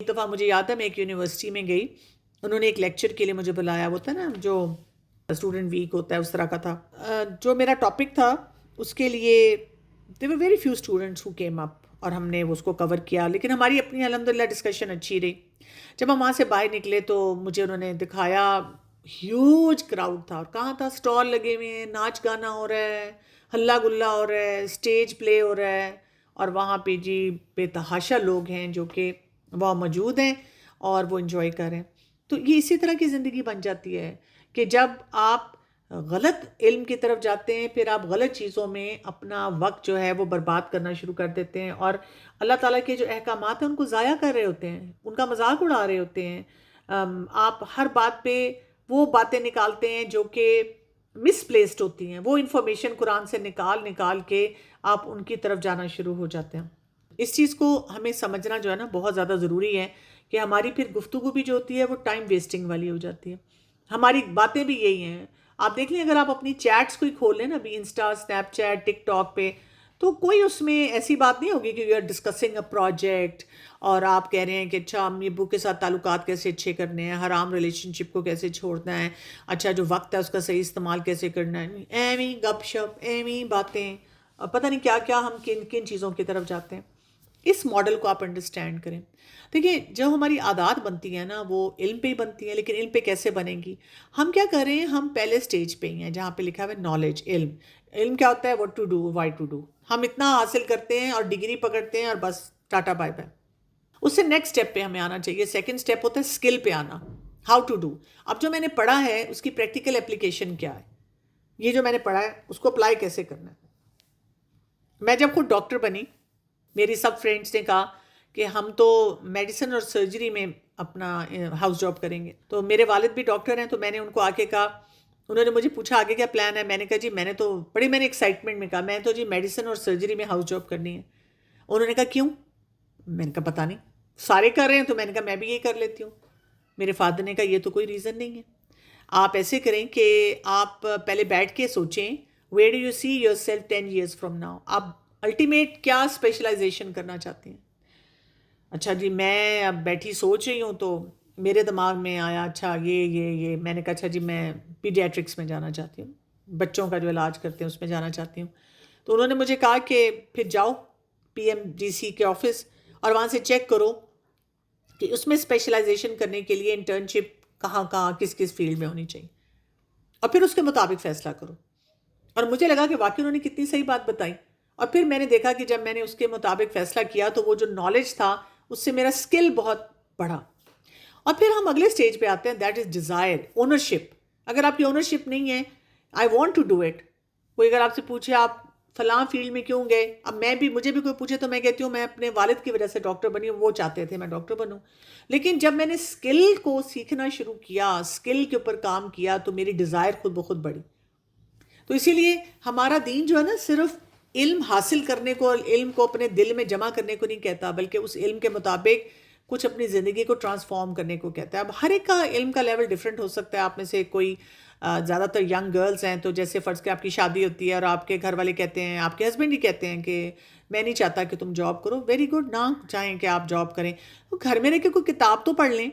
ایک دفعہ مجھے یاد ہے میں ایک یونیورسٹی میں گئی، انہوں نے ایک لیکچر کے لیے مجھے بلایا، ہوتا ہے نا جو اسٹوڈنٹ ویک ہوتا ہے اس طرح کا تھا۔ جو میرا ٹاپک تھا اس کے لیے there were very few students who came up, اور ہم نے اس کو کور کیا، لیکن ہماری اپنی الحمدللہ ڈسکشن اچھی رہی۔ جب ہم وہاں سے باہر نکلے تو مجھے انہوں نے دکھایا، ہیوج کراؤڈ تھا، اور کہاں تھا، اسٹال لگے ہوئے ہیں، ناچ گانا ہو رہا ہے، ہلا گلا ہو رہا ہے، اسٹیج پلے ہو رہا ہے، اور وہاں پہ جی بے تحاشا لوگ ہیں جو کہ وہاں موجود ہیں اور وہ انجوائے کر رہے ہیں۔ تو یہ اسی طرح کی زندگی بن جاتی ہے کہ جب آپ غلط علم کی طرف جاتے ہیں، پھر آپ غلط چیزوں میں اپنا وقت جو ہے وہ برباد کرنا شروع کر دیتے ہیں، اور اللہ تعالیٰ کے جو احکامات ہیں ان کو ضائع کر رہے ہوتے ہیں، ان کا مذاق اڑا رہے ہوتے ہیں۔ آپ ہر بات پہ وہ باتیں نکالتے ہیں جو کہ مس پلیسڈ ہوتی ہیں، وہ انفارمیشن قرآن سے نکال کے آپ ان کی طرف جانا شروع ہو جاتے ہیں۔ اس چیز کو ہمیں سمجھنا جو ہے نا بہت زیادہ ضروری ہے کہ ہماری پھر گفتگو بھی جو ہوتی ہے وہ ٹائم ویسٹنگ والی ہو جاتی ہے، ہماری باتیں بھی یہی ہیں۔ آپ دیکھ لیں، اگر آپ اپنی چیٹس کوئی کھول لیں نا، ابھی انسٹا، اسنیپ چیٹ، ٹک ٹاک پہ، تو کوئی اس میں ایسی بات نہیں ہوگی کہ you are discussing a project اور آپ کہہ رہے ہیں کہ اچھا امی ابو کے ساتھ تعلقات کیسے اچھے کرنے ہیں، حرام ریلیشن شپ کو کیسے چھوڑنا ہے، اچھا جو وقت ہے اس کا صحیح استعمال کیسے کرنا ہے، ایویں گپ شپ، ایویں باتیں، پتہ نہیں کیا کیا، ہم کن کن چیزوں کی طرف جاتے ہیں۔ اس ماڈل کو آپ انڈرسٹینڈ کریں۔ دیکھیے، جو ہماری عادات بنتی ہیں نا وہ علم پہ ہی بنتی ہیں، لیکن علم پہ کیسے بنیں گی؟ ہم کیا کر رہے ہیں، ہم پہلے سٹیج پہ ہی ہیں جہاں پہ لکھا ہوا ہے نالج، علم۔ علم کیا ہوتا ہے؟ What to do, why to do. ہم اتنا حاصل کرتے ہیں اور ڈگری پکڑتے ہیں اور بس ٹاٹا بائی بائی۔ اس سے نیکسٹ اسٹیپ پہ ہمیں آنا چاہیے۔ سیکنڈ اسٹیپ ہوتا ہے اسکل پہ آنا، ہاؤ ٹو ڈو۔ اب جو میں نے پڑھا ہے اس کی پریکٹیکل اپلیکیشن کیا ہے، یہ جو میں نے پڑھا ہے اس کو اپلائی کیسے کرنا ہے۔ میں جب خود ڈاکٹر بنی، میری سب فرینڈس نے کہا کہ ہم تو میڈیسن اور سرجری میں اپنا ہاؤس جاب کریں گے، تو میرے والد بھی ڈاکٹر ہیں، تو میں نے ان کو آ کے کہا، انہوں نے مجھے پوچھا آگے کیا پلان ہے، میں نے کہا جی میں نے تو میں نے ایکسائٹمنٹ میں کہا میں تو جی میڈیسن اور سرجری میں ہاؤس جاب کرنی ہے۔ انہوں نے کہا کیوں؟ میں نے کہا پتہ نہیں، سارے کر رہے ہیں تو میں نے کہا میں بھی یہی کر لیتی ہوں۔ میرے فادر نے کہا یہ تو کوئی ریزن نہیں ہے، آپ ایسے کریں کہ آپ پہلے بیٹھ کے سوچیں، where do you see your self 10 years from now, آپ الٹیمیٹ کیا اسپیشلائزیشن کرنا چاہتے ہیں۔ اچھا جی، میں اب بیٹھی سوچ رہی ہوں تو میرے دماغ میں آیا اچھا یہ میں نے کہا اچھا جی میں پیڈیاٹرکس میں جانا چاہتی ہوں، بچوں کا جو علاج کرتے ہیں اس میں جانا چاہتی ہوں۔ تو انہوں نے مجھے کہا کہ پھر جاؤ PMGC کے آفس اور وہاں سے چیک کرو کہ اس میں اسپیشلائزیشن کرنے کے لیے انٹرنشپ کہاں کہاں کس کس فیلڈ میں ہونی چاہیے، اور پھر اس کے مطابق فیصلہ کرو۔ اور مجھے لگا کہ واقعی انہوں نے کتنی صحیح بات بتائی، اور پھر میں نے دیکھا کہ جب میں نے اس کے مطابق فیصلہ کیا تو وہ جو نالج تھا اس سے میرا اسکل بہت بڑھا۔ اور پھر ہم اگلے سٹیج پہ آتے ہیں، دیٹ از ڈیزائر، اونرشپ۔ اگر آپ کی اونرشپ نہیں ہے، I want to do it, کوئی اگر آپ سے پوچھے آپ فلاں فیلڈ میں کیوں گئے، اب مجھے بھی کوئی پوچھے تو میں کہتی ہوں میں اپنے والد کی وجہ سے ڈاکٹر بنی ہوں، وہ چاہتے تھے میں ڈاکٹر بنوں۔ لیکن جب میں نے اسکل کو سیکھنا شروع کیا، اسکل کے اوپر کام کیا، تو میری ڈیزائر خود بخود بڑھی۔ تو اسی لیے ہمارا دین جو ہے نا صرف علم حاصل کرنے کو، علم کو اپنے دل میں جمع کرنے کو نہیں کہتا، بلکہ اس علم کے مطابق کچھ اپنی زندگی کو ٹرانسفارم کرنے کو کہتا ہے۔ اب ہر ایک کا علم کا لیول ڈیفرنٹ ہو سکتا ہے۔ آپ میں سے کوئی زیادہ تر ینگ گرلز ہیں، تو جیسے فرض کہ آپ کی شادی ہوتی ہے اور آپ کے گھر والے کہتے ہیں، آپ کے ہسبینڈ ہی کہتے ہیں کہ میں نہیں چاہتا کہ تم جاب کرو، ویری گڈ، نہ چاہیں کہ آپ جاب کریں تو گھر میں رہ کے کوئی کتاب تو پڑھ لیں،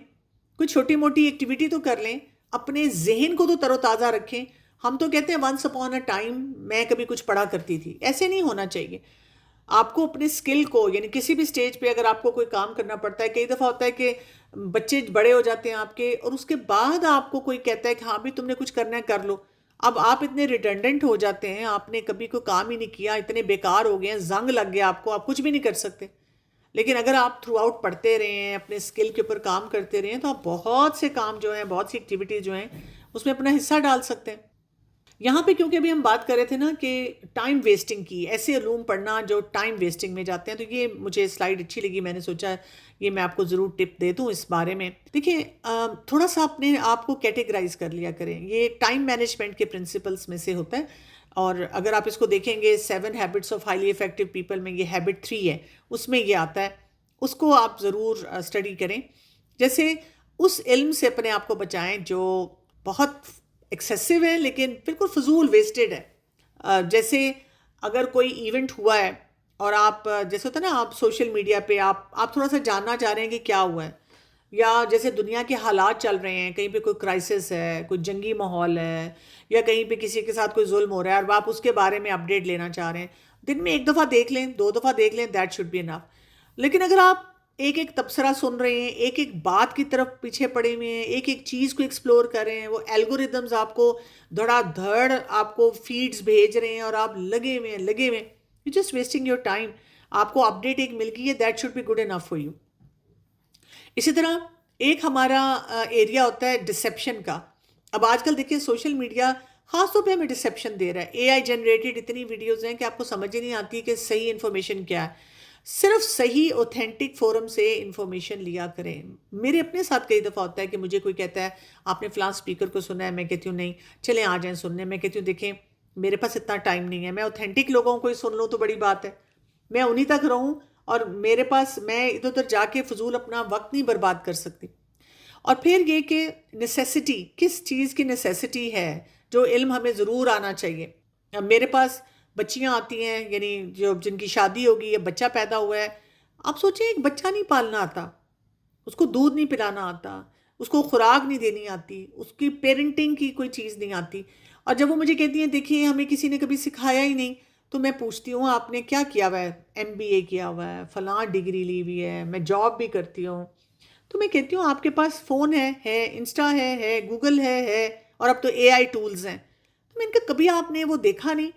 کوئی چھوٹی موٹی ایکٹیویٹی تو کر لیں، اپنے ذہن کو تو تر و تازہ رکھیں۔ ہم تو کہتے ہیں ونس اپون اے ٹائم میں کبھی کچھ پڑھا کرتی تھی، ایسے نہیں ہونا چاہیے۔ آپ کو اپنے اسکل کو، یعنی کسی بھی سٹیج پہ اگر آپ کو کوئی کام کرنا پڑتا ہے، کئی دفعہ ہوتا ہے کہ بچے بڑے ہو جاتے ہیں آپ کے، اور اس کے بعد آپ کو کوئی کہتا ہے کہ ہاں بھی تم نے کچھ کرنا ہے کر لو، اب آپ اتنے ریڈنڈنٹ ہو جاتے ہیں، آپ نے کبھی کوئی کام ہی نہیں کیا، اتنے بیکار ہو گئے ہیں، زنگ لگ گیا آپ کو، آپ کچھ بھی نہیں کر سکتے۔ لیکن اگر آپ تھرو آؤٹ پڑھتے رہے ہیں، اپنے اسکل کے اوپر کام کرتے رہے ہیں، تو آپ بہت سے کام جو ہیں، بہت سی ایکٹیویٹیز جو ہیں اس میں اپنا حصہ ڈال سکتے ہیں۔ یہاں پہ کیونکہ ابھی ہم بات کر رہے تھے نا کہ ٹائم ویسٹنگ کی، ایسے علوم پڑھنا جو ٹائم ویسٹنگ میں جاتے ہیں، تو یہ مجھے سلائیڈ اچھی لگی، میں نے سوچا یہ میں آپ کو ضرور ٹپ دے دوں اس بارے میں۔ دیکھیں، تھوڑا سا اپنے آپ کو کیٹیگرائز کر لیا کریں، یہ ٹائم مینجمنٹ کے پرنسپلس میں سے ہوتا ہے، اور اگر آپ اس کو دیکھیں گے 7 habits of highly effective people میں یہ ہیبٹ 3 ہے، اس میں یہ آتا ہے، اس کو آپ ضرور اسٹڈی کریں۔ جیسے اس علم سے اپنے آپ کو بچائیں جو بہت ایکسیسو ہے لیکن بالکل فضول ویسٹڈ ہے۔ جیسے اگر کوئی ایونٹ ہوا ہے اور آپ جیسے ہوتا ہے نا، آپ سوشل میڈیا پہ آپ تھوڑا سا جاننا چاہ رہے ہیں کہ کیا ہوا ہے، یا جیسے دنیا کے حالات چل رہے ہیں، کہیں پہ کوئی کرائسس ہے، کوئی جنگی ماحول ہے، یا کہیں پہ کسی کے ساتھ کوئی ظلم ہو رہا ہے اور آپ اس کے بارے میں اپڈیٹ لینا چاہ رہے ہیں، دن میں ایک دفعہ دیکھ لیں، 2 دفعہ دیکھ لیں، دیٹ شوڈ بی انف. لیکن اگر آپ ایک ایک تبصرہ سن رہے ہیں، ایک ایک بات کی طرف پیچھے پڑے ہوئے ہیں، ایک ایک چیز کو ایکسپلور کر رہے ہیں، وہ الگوریدمز آپ کو دھڑا دھڑ آپ کو فیڈز بھیج رہے ہیں اور آپ لگے ہوئے you just wasting your time. آپ کو اپڈیٹ ایک مل گئی ہے، that should be good enough for you. اسی طرح ایک ہمارا ایریا ہوتا ہے ڈسیپشن کا. اب آج کل دیکھیں سوشل میڈیا خاص طور پہ ہمیں ڈسیپشن دے رہا ہے. اے آئی جنریٹڈ اتنی ویڈیوز ہیں کہ آپ کو سمجھ ہی نہیں آتی کہ صحیح انفارمیشن کیا ہے. صرف صحیح اوتھینٹک فورم سے انفارمیشن لیا کریں. میرے اپنے ساتھ کئی دفعہ ہوتا ہے کہ مجھے کوئی کہتا ہے آپ نے فلاں اسپیکر کو سنا ہے، میں کہتی ہوں نہیں، چلیں آ جائیں سننے. میں کہتی ہوں دیکھیں میرے پاس اتنا ٹائم نہیں ہے، میں اوتھینٹک لوگوں کو ہی سن لوں تو بڑی بات ہے، میں انہی تک رہوں، اور میرے پاس میں ادھر ادھر جا کے فضول اپنا وقت نہیں برباد کر سکتی. اور پھر یہ کہ نیسیسٹی، کس چیز کی نیسیسٹی ہے، جو علم ہمیں ضرور آنا چاہیے. اب میرے پاس بچیاں آتی ہیں، یعنی جو جن کی شادی ہوگی یا بچہ پیدا ہوا ہے. آپ سوچیں ایک بچہ نہیں پالنا آتا، اس کو دودھ نہیں پلانا آتا، اس کو خوراک نہیں دینی آتی، اس کی پیرنٹنگ کی کوئی چیز نہیں آتی. اور جب وہ مجھے کہتی ہیں دیکھیے ہمیں کسی نے کبھی سکھایا ہی نہیں، تو میں پوچھتی ہوں آپ نے کیا کیا ہوا ہے؟ ایم بی اے کیا ہوا ہے، فلاں ڈگری لی ہوئی ہے، میں جاب بھی کرتی ہوں. تو میں کہتی ہوں آپ کے پاس فون ہے انسٹا ہے گوگل ہے، اور اب تو اے آئی ٹولز ہیں. تو میں نے کہا کبھی آپ نے وہ دیکھا نہیں؟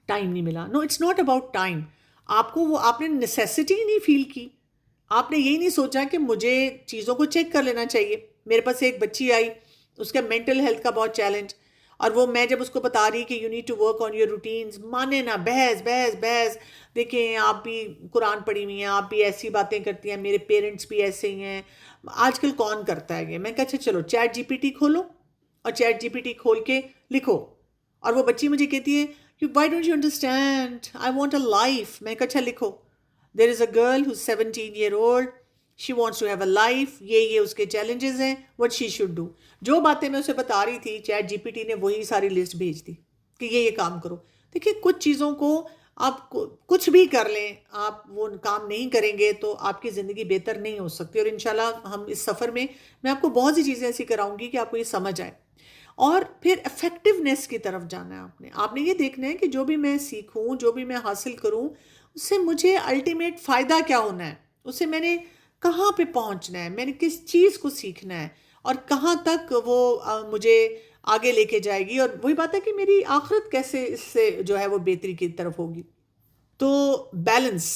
ٹائم نہیں ملا. نو اٹس ناٹ اباؤٹ ٹائم. آپ کو وہ آپ نے نیسیسٹی نہیں فیل کی، آپ نے یہی نہیں سوچا کہ مجھے چیزوں کو چیک کر لینا چاہیے. میرے پاس ایک بچی آئی، اس کا مینٹل ہیلتھ کا بہت چیلنج، اور وہ میں جب اس کو بتا رہی کہ you need to work on your routines, مانے نہ، بحث بحث بحث. دیکھیں آپ بھی قرآن پڑھی ہوئی ہیں، آپ بھی ایسی باتیں کرتی ہیں، میرے پیرنٹس بھی ایسے ہی ہیں، آج کل کون کرتا ہے یہ. میں کہا اچھا چلو چیٹ جی پی ٹی کھولو، اور چیٹ جی پی ٹی کھول کے لکھو. اور وہ بچی مجھے کہتی ہے why don't you understand I want a life. میں کہا اچھا لکھو there is a girl who 17 year old, she wants to have a life, یہ اس کے چیلنجز ہیں، وٹ شی شوڈ ڈو. جو باتیں میں اسے بتا رہی تھی چیٹ جی پی ٹی نے وہی ساری لسٹ بھیج دی کہ یہ کام کرو. دیکھیے کچھ چیزوں کو آپ کچھ بھی کر لیں، آپ وہ کام نہیں کریں گے تو آپ کی زندگی بہتر نہیں ہو سکتی. اور انشاءاللہ ہم اس سفر میں آپ کو بہت سی چیزیں ایسی کراؤں گی کہ آپ کو یہ سمجھ آئے. اور پھر افیکٹونیس کی طرف جانا ہے. آپ نے یہ دیکھنا ہے کہ جو بھی میں سیکھوں، جو بھی میں حاصل کروں، اس سے مجھے الٹیمیٹ فائدہ کیا ہونا ہے، اس سے میں نے کہاں پہ پہنچنا ہے، میں نے کس چیز کو سیکھنا ہے، اور کہاں تک وہ مجھے آگے لے کے جائے گی. اور وہی بات ہے کہ میری آخرت کیسے اس سے جو ہے وہ بہتری کی طرف ہوگی. تو بیلنس،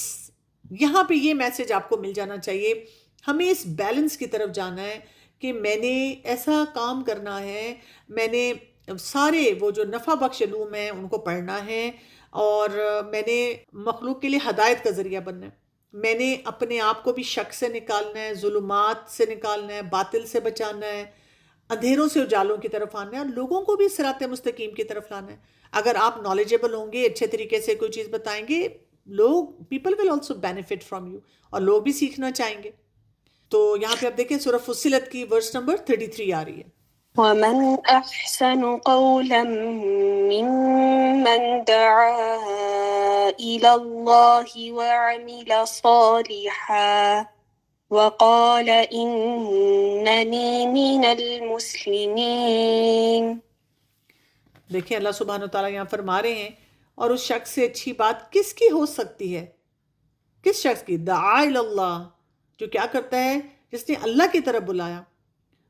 یہاں پہ یہ میسج آپ کو مل جانا چاہیے. ہمیں اس بیلنس کی طرف جانا ہے کہ میں نے ایسا کام کرنا ہے، میں نے سارے وہ جو نفع بخش علوم ہیں ان کو پڑھنا ہے، اور میں نے مخلوق کے لیے ہدایت کا ذریعہ بننا ہے. میں نے اپنے آپ کو بھی شک سے نکالنا ہے، ظلمات سے نکالنا ہے، باطل سے بچانا ہے، اندھیروں سے اجالوں کی طرف آنا ہے، اور لوگوں کو بھی صراط مستقیم کی طرف لانا ہے. اگر آپ نالجیبل ہوں گے، اچھے طریقے سے کوئی چیز بتائیں گے، لوگ people will also benefit from you, اور لوگ بھی سیکھنا چاہیں گے. تو یہاں پہ آپ دیکھیں سورہ فصلت کی ورس نمبر 33 آ رہی ہے. ومن أحسن قولا ممن دعا إلى الله وعمل صالحا وقال إنني من المسلمين. دیکھیں اللہ سبحانہ و تعالیٰ یہاں فرما رہے ہیں، اور اس شخص سے اچھی بات کس کی ہو سکتی ہے؟ کس شخص کی؟ دعا الی اللہ، جو کیا کرتا ہے، جس نے اللہ کی طرف بلایا.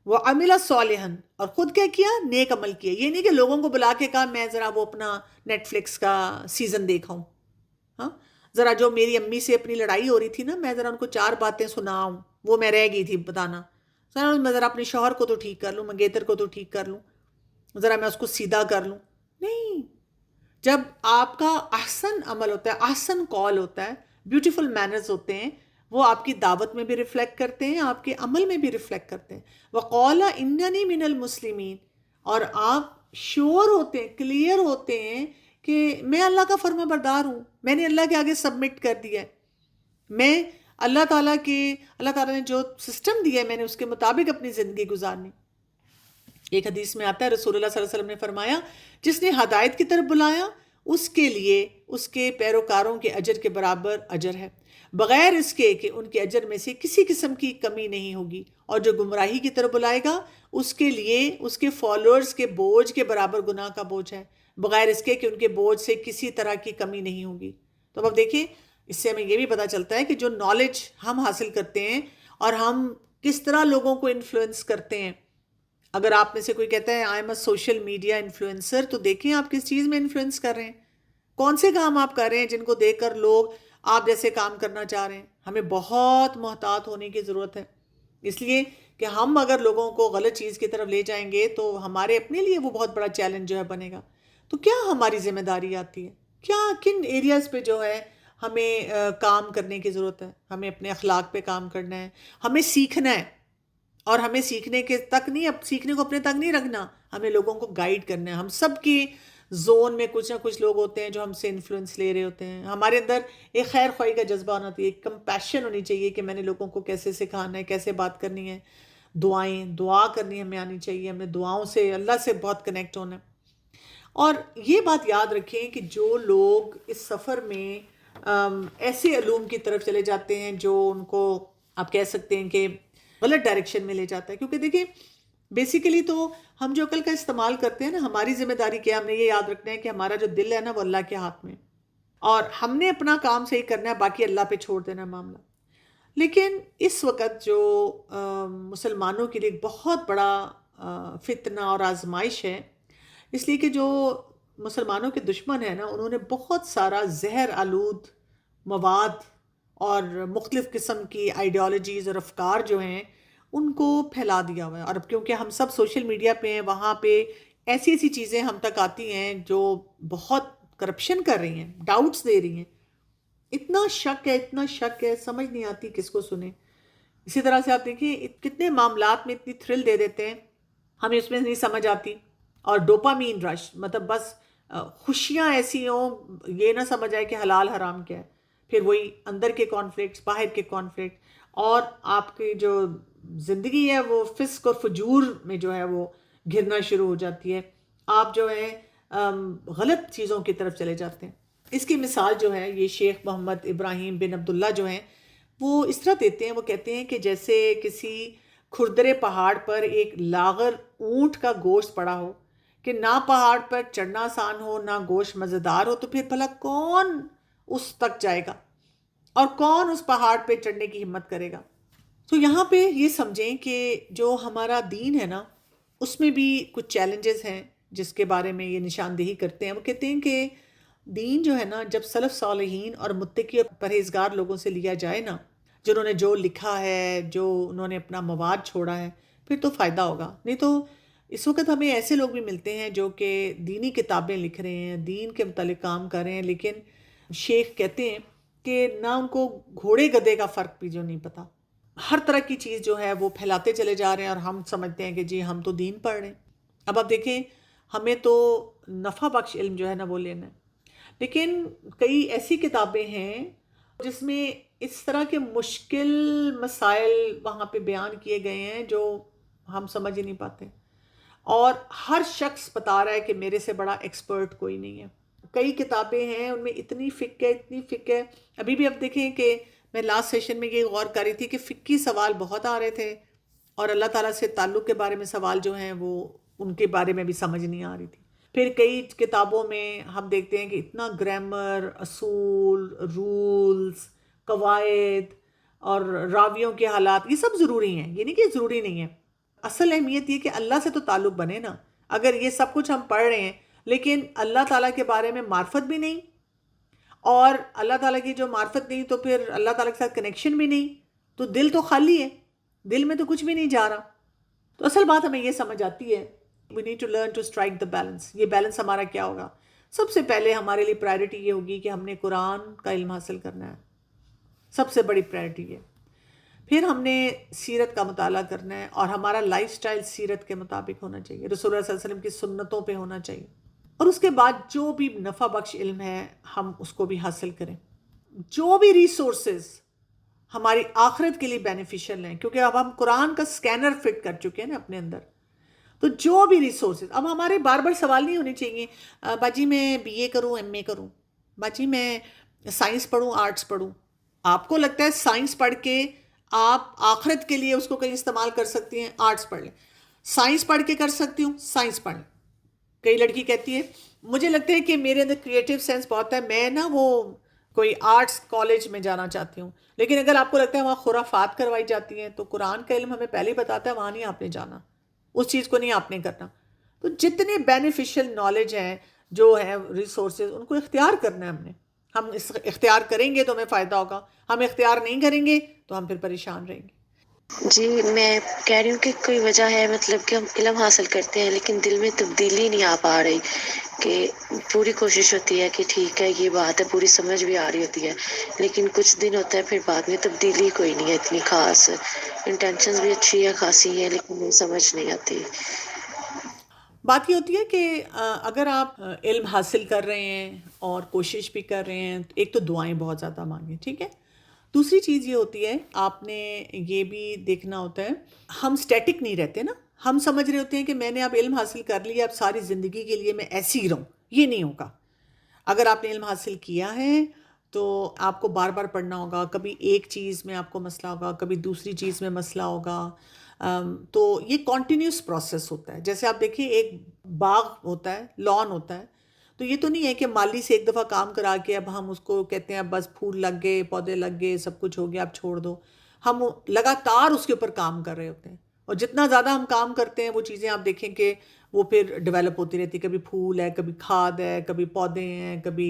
وہ عمل صالحا، اور خود کیا کیا؟ نیک عمل کیا. یہ نہیں کہ لوگوں کو بلا کے کہا میں ذرا وہ اپنا نیٹ فلکس کا سیزن دیکھاؤں، ہاں ذرا جو میری امی سے اپنی لڑائی ہو رہی تھی نا، میں ذرا ان کو 4 باتیں سناؤں، وہ میں رہ گئی تھی بتانا. میں ذرا اپنے شوہر کو تو ٹھیک کر لوں، منگیتر کو تو ٹھیک کر لوں، ذرا میں اس کو سیدھا کر لوں. نہیں، جب آپ کا احسن عمل ہوتا ہے، احسن قول ہوتا ہے، بیوٹیفل مینرز ہوتے ہیں، وہ آپ کی دعوت میں بھی ریفلیکٹ کرتے ہیں، آپ کے عمل میں بھی ریفلیکٹ کرتے ہیں. وَقَالَ إِنَّنِي مِنَ الْمُسْلِمِينَ، اور آپ شیور ہوتے ہیں، کلیئر ہوتے ہیں کہ میں اللہ کا فرما بردار ہوں، میں نے اللہ کے آگے سبمٹ کر دیا ہے، میں اللہ تعالیٰ نے جو سسٹم دیا ہے میں نے اس کے مطابق اپنی زندگی گزارنی. ایک حدیث میں آتا ہے رسول اللہ صلی اللہ علیہ وسلم نے فرمایا جس نے ہدایت کی طرف بلایا اس کے لیے اس کے پیروکاروں کے اجر کے برابر اجر ہے. بغیر اس کے کہ ان کے اجر میں سے کسی قسم کی کمی نہیں ہوگی، اور جو گمراہی کی طرف بلائے گا اس کے لیے اس کے فالوورز کے بوجھ کے برابر گناہ کا بوجھ ہے، بغیر اس کے کہ ان کے بوجھ سے کسی طرح کی کمی نہیں ہوگی۔ تو اب دیکھیں اس سے ہمیں یہ بھی پتہ چلتا ہے کہ جو نالج ہم حاصل کرتے ہیں اور ہم کس طرح لوگوں کو انفلوئنس کرتے ہیں۔ اگر آپ میں سے کوئی کہتا ہے I am a social media influencer, تو دیکھیں آپ کس چیز میں انفلوئنس کر رہے ہیں، کون سے کام آپ کر رہے ہیں جن کو دیکھ کر لوگ آپ جیسے کام کرنا چاہ رہے ہیں۔ ہمیں بہت محتاط ہونے کی ضرورت ہے، اس لیے کہ ہم اگر لوگوں کو غلط چیز کی طرف لے جائیں گے تو ہمارے اپنے لیے وہ بہت بڑا چیلنج جو ہے بنے گا۔ تو کیا ہماری ذمہ داری آتی ہے، کیا کن ایریاز پہ جو ہے ہمیں کام کرنے کی ضرورت ہے؟ ہمیں اپنے اخلاق پہ کام کرنا ہے، ہمیں سیکھنا ہے، اور ہمیں سیکھنے کے تک نہیں، اب سیکھنے کو اپنے تک نہیں رکھنا، ہمیں لوگوں کو گائیڈ کرنا ہے۔ ہم سب کی زون میں کچھ نہ کچھ لوگ ہوتے ہیں جو ہم سے انفلوئنس لے رہے ہوتے ہیں۔ ہمارے اندر ایک خیر خواہی کا جذبہ ہونا چاہیے، ایک کمپیشن ہونی چاہیے کہ میں نے لوگوں کو کیسے سکھانا ہے، کیسے بات کرنی ہے، دعا کرنی ہمیں آنی چاہیے، ہمیں دعاؤں سے اللہ سے بہت کنیکٹ ہونا ہے۔ اور یہ بات یاد رکھیں کہ جو لوگ اس سفر میں ایسے علوم کی طرف چلے جاتے ہیں جو ان کو آپ کہہ سکتے ہیں کہ غلط ڈائریکشن میں لے جاتا ہے، کیونکہ دیکھیں بیسیکلی تو ہم جو عقل کا استعمال کرتے ہیں نا، ہماری ذمہ داری کیا ہے؟ ہم نے یہ یاد رکھنا ہے کہ ہمارا جو دل ہے نا وہ اللہ کے ہاتھ میں، اور ہم نے اپنا کام صحیح کرنا ہے، باقی اللہ پہ چھوڑ دینا ہے معاملہ۔ لیکن اس وقت جو مسلمانوں کے لیے ایک بہت بڑا فتنہ اور آزمائش ہے، اس لیے کہ جو مسلمانوں کے دشمن ہیں نا، انہوں نے بہت سارا زہر آلود مواد اور مختلف قسم کی آئیڈیالوجیز اور افکار جو ہیں ان کو پھیلا دیا ہوا ہے۔ اور اب کیونکہ ہم سب سوشل میڈیا پہ ہیں، وہاں پہ ایسی ایسی چیزیں ہم تک آتی ہیں جو بہت کرپشن کر رہی ہیں، ڈاؤٹس دے رہی ہیں، اتنا شک ہے، سمجھ نہیں آتی کس کو سنیں۔ اسی طرح سے آپ دیکھیں کتنے معاملات میں اتنی تھرل دے دیتے ہیں، ہمیں اس میں نہیں سمجھ آتی، اور ڈوپامین رش، مطلب بس خوشیاں ایسی ہوں، یہ نہ سمجھ آئے کہ حلال حرام کیا ہے، پھر وہی اندر کے کانفلکٹس، باہر کے کانفلکٹ، اور آپ کی جو زندگی ہے وہ فسق اور فجور میں جو ہے وہ گھرنا شروع ہو جاتی ہے، آپ جو ہے غلط چیزوں کی طرف چلے جاتے ہیں۔ اس کی مثال جو ہے یہ شیخ محمد ابراہیم بن عبداللہ جو ہیں وہ اس طرح دیتے ہیں، وہ کہتے ہیں کہ جیسے کسی کھردرے پہاڑ پر ایک لاغر اونٹ کا گوشت پڑا ہو، کہ نہ پہاڑ پر چڑھنا آسان ہو نہ گوشت مزیدار ہو، تو پھر بھلا کون اس تک جائے گا اور کون اس پہاڑ پہ چڑھنے کی ہمت کرے گا؟ تو یہاں پہ یہ سمجھیں کہ جو ہمارا دین ہے نا اس میں بھی کچھ چیلنجز ہیں جس کے بارے میں یہ نشاندہی کرتے ہیں۔ وہ کہتے ہیں کہ دین جو ہے نا جب سلف صالحین اور متقی اور پرہیزگار لوگوں سے لیا جائے نا، جنہوں نے جو لکھا ہے، جو انہوں نے اپنا مواد چھوڑا ہے، پھر تو فائدہ ہوگا۔ نہیں تو اس وقت ہمیں ایسے لوگ بھی ملتے ہیں جو کہ دینی کتابیں لکھ رہے ہیں، دین کے متعلق کام کر رہے ہیں، لیکن شیخ کہتے ہیں کہ نہ ان کو گھوڑے گدھے کا فرق بھی جو نہیں پتا، ہر طرح کی چیز جو ہے وہ پھیلاتے چلے جا رہے ہیں، اور ہم سمجھتے ہیں کہ جی ہم تو دین پڑھ رہے ہیں۔ اب آپ دیکھیں ہمیں تو نفع بخش علم جو ہے نا وہ لینا ہے، لیکن کئی ایسی کتابیں ہیں جس میں اس طرح کے مشکل مسائل وہاں پہ بیان کیے گئے ہیں جو ہم سمجھ ہی نہیں پاتے، اور ہر شخص بتا رہا ہے کہ میرے سے بڑا ایکسپرٹ کوئی نہیں ہے۔ کئی کتابیں ہیں ان میں اتنی فقہ ہے۔ ابھی بھی اب دیکھیں کہ میں لاسٹ سیشن میں یہ غور کر رہی تھی کہ فقہی سوال بہت آ رہے تھے، اور اللہ تعالیٰ سے تعلق کے بارے میں سوال جو ہیں وہ ان کے بارے میں بھی سمجھ نہیں آ رہی تھی۔ پھر کئی کتابوں میں ہم دیکھتے ہیں کہ اتنا گرامر، اصول، رولز، قواعد اور راویوں کے حالات، یہ سب ضروری ہیں، یہ نہیں کہ ضروری نہیں ہے۔ اصل اہمیت یہ کہ اللہ سے تو تعلق بنے نا۔ اگر یہ سب کچھ ہم پڑھ رہے ہیں لیکن اللہ تعالیٰ کے بارے میں معرفت بھی نہیں، اور اللہ تعالیٰ کی جو معرفت نہیں تو پھر اللہ تعالیٰ کے ساتھ کنیکشن بھی نہیں، تو دل تو خالی ہے، دل میں تو کچھ بھی نہیں جا رہا۔ تو اصل بات ہمیں یہ سمجھ آتی ہے we need to learn to strike the balance۔ یہ بیلنس ہمارا کیا ہوگا؟ سب سے پہلے ہمارے لیے پرائرٹی یہ ہوگی کہ ہم نے قرآن کا علم حاصل کرنا ہے، سب سے بڑی پرائرٹی ہے۔ پھر ہم نے سیرت کا مطالعہ کرنا ہے، اور ہمارا لائف سٹائل سیرت کے مطابق ہونا چاہیے، رسول اللہ صلی اللہ علیہ وسلم کی سنتوں پہ ہونا چاہیے، اور اس کے بعد جو بھی نفع بخش علم ہے ہم اس کو بھی حاصل کریں۔ جو بھی ریسورسز ہماری آخرت کے لیے بینیفیشل ہیں، کیونکہ اب ہم قرآن کا سکینر فٹ کر چکے ہیں نا اپنے اندر، تو جو بھی ریسورسز، اب ہمارے بار بار سوال نہیں ہونے چاہیے باجی میں BA کروں، MA کروں، باجی میں سائنس پڑھوں، آرٹس پڑھوں۔ آپ کو لگتا ہے سائنس پڑھ کے آپ آخرت کے لیے اس کو کہیں استعمال کر سکتی ہیں، آرٹس پڑھ لیں. سائنس پڑھ کے کر سکتی ہوں، سائنس پڑھ لیں. کئی لڑکی کہتی ہے مجھے لگتا ہے کہ میرے اندر کریٹیو سینس بہت ہے، میں نا وہ کوئی آرٹس کالج میں جانا چاہتی ہوں. لیکن اگر آپ کو لگتا ہے وہاں خرافات کروائی جاتی ہیں تو قرآن کا علم ہمیں پہلے ہی بتاتا ہے وہاں نہیں آپ نے جانا، اس چیز کو نہیں آپ نے کرنا. تو جتنے بینیفیشل نالج ہیں جو ہیں ریسورسز، ان کو اختیار کرنا ہے ہم نے. ہم اس اختیار کریں گے تو ہمیں فائدہ ہوگا، ہم اختیار نہیں کریں گے تو ہم پھر پریشان رہیں گے. جی میں کہہ رہی ہوں کہ کوئی وجہ ہے مطلب کہ ہم علم حاصل کرتے ہیں لیکن دل میں تبدیلی نہیں آ پا رہی، کہ پوری کوشش ہوتی ہے کہ ٹھیک ہے یہ بات ہے، پوری سمجھ بھی آ رہی ہوتی ہے، لیکن کچھ دن ہوتا ہے پھر بعد میں تبدیلی کوئی نہیں ہے اتنی خاص. انٹینشنز بھی اچھی ہے خاصی ہے لیکن سمجھ نہیں آتی. بات یہ ہوتی ہے کہ اگر آپ علم حاصل کر رہے ہیں اور کوشش بھی کر رہے ہیں، ایک تو دعائیں بہت زیادہ مانگیں، ٹھیک ہے. دوسری چیز یہ ہوتی ہے آپ نے یہ بھی دیکھنا ہوتا ہے ہم سٹیٹک نہیں رہتے نا. ہم سمجھ رہے ہوتے ہیں کہ میں نے اب علم حاصل کر لیا، اب ساری زندگی کے لیے میں ایسی ہی رہوں. یہ نہیں ہوگا. اگر آپ نے علم حاصل کیا ہے تو آپ کو بار بار پڑھنا ہوگا. کبھی ایک چیز میں آپ کو مسئلہ ہوگا، کبھی دوسری چیز میں مسئلہ ہوگا. تو یہ کنٹینیوس پروسیس ہوتا ہے. جیسے آپ دیکھیں ایک باغ ہوتا ہے، لان ہوتا ہے، تو یہ تو نہیں ہے کہ مالی سے ایک دفعہ کام کرا کے اب ہم اس کو کہتے ہیں اب بس پھول لگ گئے، پودے لگ گئے، سب کچھ ہو گیا، اب چھوڑ دو. ہم لگاتار اس کے اوپر کام کر رہے ہوتے ہیں، اور جتنا زیادہ ہم کام کرتے ہیں وہ چیزیں آپ دیکھیں کہ وہ پھر ڈیولپ ہوتی رہتی. کبھی پھول ہے، کبھی کھاد ہے، کبھی پودے ہیں، کبھی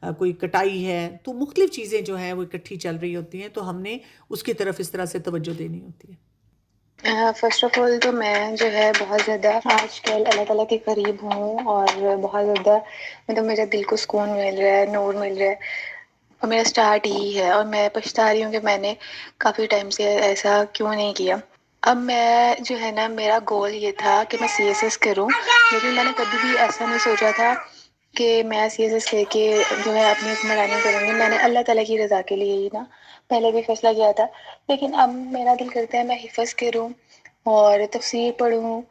کوئی کٹائی ہے. تو مختلف چیزیں جو ہیں وہ اکٹھی چل رہی ہوتی ہیں، تو ہم نے اس کی طرف اس طرح سے توجہ دینی ہوتی ہے. فرسٹ آف آل تو میں جو ہے بہت زیادہ آج کل اللہ تعالیٰ کے قریب ہوں، اور بہت زیادہ مطلب میرے دل کو سکون مل رہا ہے، نور مل رہا ہے، اور میرا اسٹارٹ ہی ہے. اور میں پچھتا رہی ہوں کہ میں نے کافی ٹائم سے ایسا کیوں نہیں کیا. اب میں جو ہے نا، میرا گول یہ تھا کہ میں سی ایس ایس کروں، لیکن میں نے کبھی بھی ایسا نہیں سوچا تھا کہ میں سی ایس ایس کر کے جو ہے اپنی حکمرانی کروں گی. میں نے اللہ تعالیٰ کی رضا کے لیے ہی نا پہلے بھی فیصلہ کیا تھا. لیکن اب میرا دل کرتا ہے میں حفظ کروں اور تفسیر پڑھوں،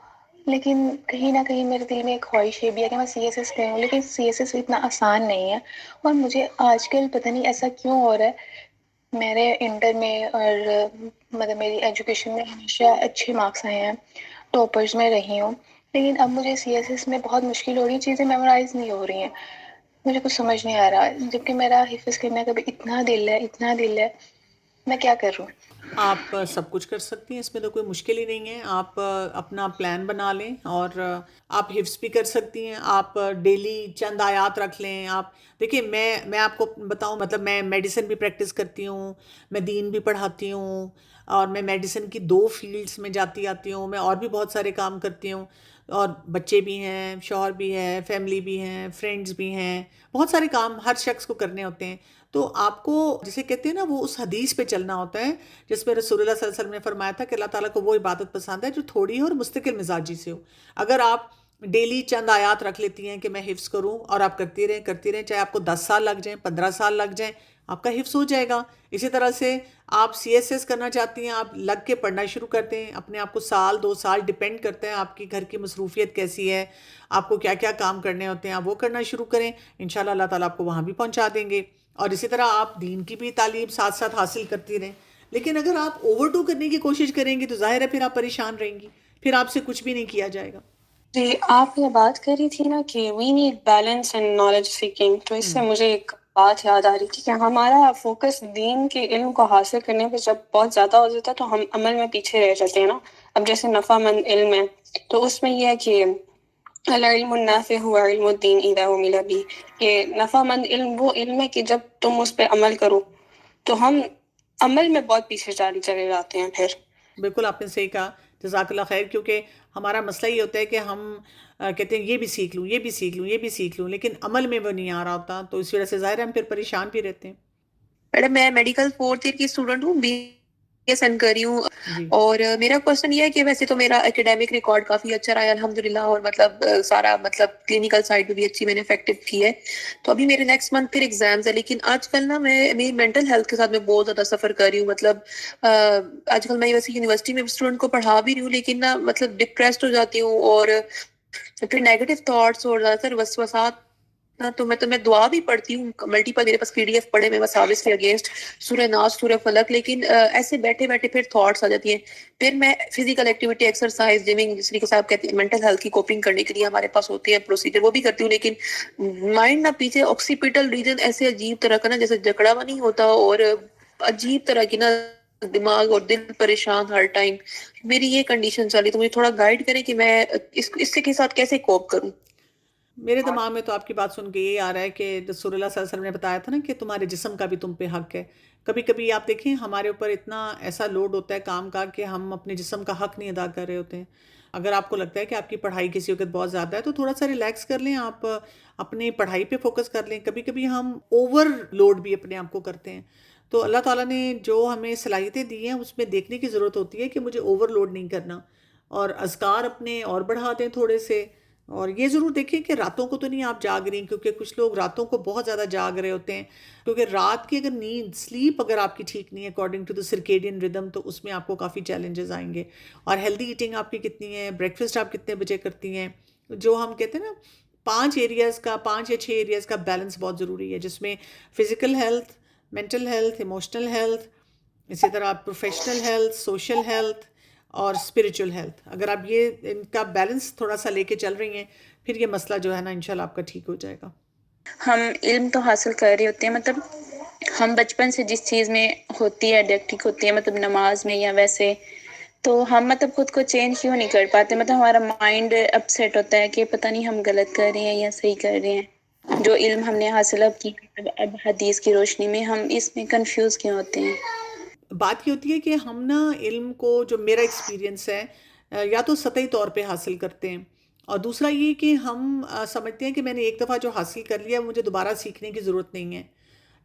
لیکن کہیں نہ کہیں میرے دل میں ایک خواہش یہ بھی ہے کہ میں سی ایس ایس کروں. لیکن سی ایس ایس اتنا آسان نہیں ہے، اور مجھے آج کل پتہ نہیں ایسا کیوں ہو رہا ہے. میرے انٹر میں اور مطلب میری ایجوکیشن میں ہمیشہ اچھے مارکس آئے ہیں، ٹاپرز میں رہی ہوں، لیکن اب مجھے سی ایس ایس میں بہت مشکل ہو رہی ہے، چیزیں میمورائز نہیں ہو رہی ہیں. مجھے کچھ سمجھ نہیں آ رہا، جبکہ میرا حفظ کرنے کا بھی اتنا دل ہے، اتنا دل ہے. میں کیا کروں؟ آپ سب کچھ کر سکتی ہیں، اس میں تو کوئی مشکل ہی نہیں ہے. آپ اپنا پلان بنا لیں اور آپ حفظ بھی کر سکتی ہیں. آپ ڈیلی چند آیات رکھ لیں. آپ دیکھیں میں آپ کو بتاؤں، مطلب میں میڈیسن بھی پریکٹس کرتی ہوں، میں دین بھی پڑھاتی ہوں، اور میں میڈیسن کی 2 فیلڈز میں جاتی آتی ہوں. میں اور بھی بہت سارے کام کرتی ہوں، اور بچے بھی ہیں، شوہر بھی ہے، فیملی بھی ہیں، فرینڈز بھی ہیں. بہت سارے کام ہر شخص کو کرنے ہوتے ہیں. تو آپ کو جسے کہتے ہیں نا وہ اس حدیث پہ چلنا ہوتا ہے جس میں رسول اللہ صلی اللہ علیہ وسلم نے فرمایا تھا کہ اللہ تعالیٰ کو وہ عبادت پسند ہے جو تھوڑی اور مستقل مزاجی سے ہو. اگر آپ ڈیلی چند آیات رکھ لیتی ہیں کہ میں حفظ کروں، اور آپ کرتی رہیں، چاہے آپ کو 10 سال لگ جائیں، 15 سال لگ جائیں، آپ کا حفظ ہو جائے گا. اسی طرح سے آپ سی ایس ایس کرنا چاہتی ہیں، آپ لگ کے پڑھنا شروع کرتے ہیں. اپنے آپ کو سال 2 سال ڈیپینڈ کرتا ہے آپ کی گھر کی مصروفیت کیسی ہے، آپ کو کیا کیا کام کرنے ہوتے ہیں، آپ وہ کرنا شروع کریں. انشاءاللہ اللہ تعالیٰ آپ کو وہاں بھی پہنچا دیں گے. اور اسی طرح آپ دین کی بھی تعلیم ساتھ ساتھ حاصل کرتی رہیں. لیکن اگر آپ اوور ڈو کرنے کی کوشش کریں گی تو ظاہر ہے پھر آپ پریشان رہیں گی، پھر آپ سے کچھ بھی نہیں کیا جائے گا. جی آپ یہ بات کر رہی تھی نا کہ we need balance and knowledge seeking, تو اس سے مجھے ایک بات یاد آ رہی تھی کہ ہمارا فوکس دین کے علم کو حاصل کرنے پہ جب بہت زیادہ ہو جاتا ہے تو ہم عمل میں پیچھے رہ جاتے ہیں نا. اب جیسے نفع مند علم ہے تو اس میں یہ ہے کہ العلم النافع هو علم الدین اذا عمل به، کہ نفع مند علم وہ علم ہے کہ جب تم اس پہ عمل کرو. تو ہم عمل میں بہت پیچھے چلے جاتے ہیں پھر. بالکل آپ نے صحیح کہا، جزاک اللہ خیر. کیونکہ ہمارا مسئلہ یہ ہوتا ہے کہ ہم کہتے ہیں یہ بھی سیکھ لوں، یہ بھی سیکھ لوں، یہ بھی سیکھ لوں، لیکن عمل میں وہ نہیں آ رہا ہوتا. تو اس وجہ سے ظاہر ہے ہم پھر پریشان بھی رہتے ہیں. میڈم میں میڈیکل 4th ایئر کی اسٹوڈنٹ ہوں، بی ایس این کر رہی ہوں، جی اور میرا کوشچن یہ ہے کہ ویسے تو میرا اکیڈیمک ریکارڈ کافی اچھا رہا ہے الحمدللہ، اور مطلب سارا مطلب کلینکل سائڈ پہ بھی اچھی میں نے افیکٹو کی ہے. تو ابھی میرے نیکسٹ منتھ پھر ایگزامز ہے، لیکن آج کل نا میں میری مینٹل ہیلتھ کے ساتھ میں بہت زیادہ سفر کر رہی ہوں. مطلب آج کل میں ویسے یونیورسٹی میں اسٹوڈنٹ کو پڑھا بھی رہی ہوں، لیکن نا مطلب ڈپریسڈ ہو جاتی ہوں، اور پھر نیگیٹو تھاٹس اور زیادہ تر وسوسات تو میں دعا بھی پڑھتی ہوں ملٹیپل، میرے پاس PDF پڑھے میں مساوس کے اگینسٹ، سورہ ناس، سورہ فلق، لیکن ایسے بیٹھے بیٹھے پھر تھاٹس آ جاتی ہیں. پھر میں فزیکل ایکٹیویٹی، ایکسرسائز، جمنگ، جس طریقے سے آپ کہتے ہیں مینٹل ہیلتھ کی کوپنگ کرنے کے لیے ہمارے پاس ہوتے ہیں پروسیجر، وہ بھی کرتی ہوں. لیکن مائنڈ نہ پیچھے آکسیپیٹل ریجن ایسے عجیب طرح کا نا جیسے جکڑا ہوا نہیں ہوتا، اور عجیب طرح کی نا دماغ اور دل پریشان ہر ٹائم. میری یہ کنڈیشن چلی، تو مجھے تھوڑا گائیڈ کریں کہ میں اس کے ساتھ کیسے کوپ کروں. میرے دماغ میں تو آپ کی بات سن کے یہ آ رہا ہے کہ رسول اللہ صلی اللہ علیہ وسلم نے بتایا تھا نا کہ تمہارے جسم کا بھی تم پہ حق ہے. کبھی کبھی آپ دیکھیں ہمارے اوپر اتنا ایسا لوڈ ہوتا ہے کام کا کہ ہم اپنے جسم کا حق نہیں ادا کر رہے ہوتے ہیں. اگر آپ کو لگتا ہے کہ آپ کی پڑھائی کسی وقت بہت زیادہ ہے تو تھوڑا سا ریلیکس کر لیں، آپ اپنی پڑھائی پہ فوکس کر لیں. کبھی کبھی ہم اوور لوڈ بھی اپنے آپ کو کرتے ہیں. تو اللہ تعالیٰ نے جو ہمیں صلاحیتیں دی ہیں اس میں دیکھنے کی ضرورت ہوتی ہے کہ مجھے اوور لوڈ نہیں کرنا، اور اذکار اپنے اور بڑھا دیں تھوڑے سے. اور یہ ضرور دیکھیں کہ راتوں کو تو نہیں آپ جاگ رہی، کیونکہ کچھ لوگ راتوں کو بہت زیادہ جاگ رہے ہوتے ہیں. کیونکہ رات کی اگر نیند، سلیپ اگر آپ کی ٹھیک نہیں ہے اکارڈنگ ٹو دا سرکیڈین ردم، تو اس میں آپ کو کافی چیلنجز آئیں گے. اور ہیلدی ایٹنگ آپ کی کتنی ہے، بریک فاسٹ آپ کتنے بجے کرتی ہیں. جو ہم کہتے ہیں نا 5 یا 6 ایریاز کا بیلنس بہت ضروری ہے، جس میں physical health, mental health, emotional health, اسی طرح پروفیشنل ہیلتھ، سوشل ہیلتھ اور اسپریچول ہیلتھ. اگر آپ یہ ان کا بیلنس تھوڑا سا لے کے چل رہی ہیں، پھر یہ مسئلہ جو ہے نا انشاءاللہ آپ کا ٹھیک ہو جائے گا. ہم علم تو حاصل کر رہے ہوتے ہیں، مطلب ہم بچپن سے جس چیز میں ہوتی ہے ایڈکٹک ہوتی ہے، مطلب نماز میں یا ویسے، تو ہم مطلب خود کو چینج کیوں نہیں کر پاتے؟ مطلب ہمارا مائنڈ اپسیٹ ہوتا ہے کہ پتہ نہیں ہم غلط کر رہے ہیں یا صحیح کر رہے ہیں. جو علم ہم نے حاصل اب کی، اب حدیث کی روشنی میں ہم اس میں کنفیوز کیوں ہوتے ہیں؟ بات یہ ہوتی ہے کہ ہم نا علم کو، جو میرا ایکسپیرینس ہے، یا تو سطحی طور پہ حاصل کرتے ہیں، اور دوسرا یہ کہ ہم سمجھتے ہیں کہ میں نے ایک دفعہ جو حاصل کر لیا مجھے دوبارہ سیکھنے کی ضرورت نہیں ہے.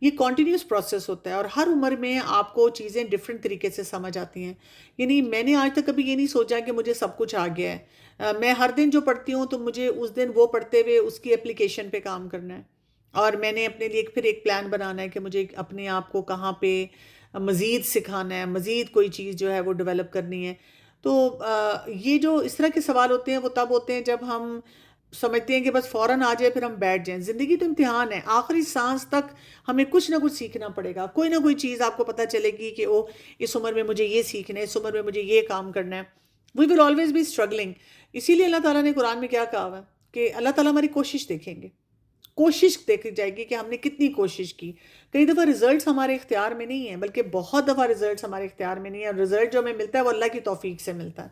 یہ کنٹینیوس پروسیس ہوتا ہے، اور ہر عمر میں آپ کو چیزیں ڈفرینٹ طریقے سے سمجھ آتی ہیں. یعنی میں نے آج تک کبھی یہ نہیں سوچا کہ مجھے سب کچھ آ گیا ہے. میں ہر دن جو پڑھتی ہوں تو مجھے اس دن وہ پڑھتے ہوئے اس کی اپلیکیشن پہ کام کرنا ہے. اور میں نے اپنے لیے پھر ایک پلان بنانا ہے کہ مجھے اپنے آپ کو کہاں پہ مزید سکھانا ہے، مزید کوئی چیز جو ہے وہ ڈیولپ کرنی ہے. تو یہ جو اس طرح کے سوال ہوتے ہیں وہ تب ہوتے ہیں جب ہم سمجھتے ہیں کہ بس فوراً آ جائے پھر ہم بیٹھ جائیں. زندگی تو امتحان ہے، آخری سانس تک ہمیں کچھ نہ کچھ سیکھنا پڑے گا. کوئی نہ کوئی چیز آپ کو پتہ چلے گی کہ اس عمر میں مجھے یہ سیکھنا ہے، اس عمر میں مجھے یہ کام کرنا ہے. وی ول آلویز بی اسٹرگلنگ. اسی لیے اللہ تعالیٰ نے قرآن میں کیا کہا ہوا ہے کہ اللہ تعالیٰ ہماری کوشش دیکھیں گے. کوشش دیکھی جائے گی کہ ہم نے کتنی کوشش کی. کئی دفعہ ریزلٹس ہمارے اختیار میں نہیں ہیں، بلکہ بہت دفعہ ریزلٹس ہمارے اختیار میں نہیں ہیں، اور ریزلٹ جو ہمیں ملتا ہے وہ اللہ کی توفیق سے ملتا ہے.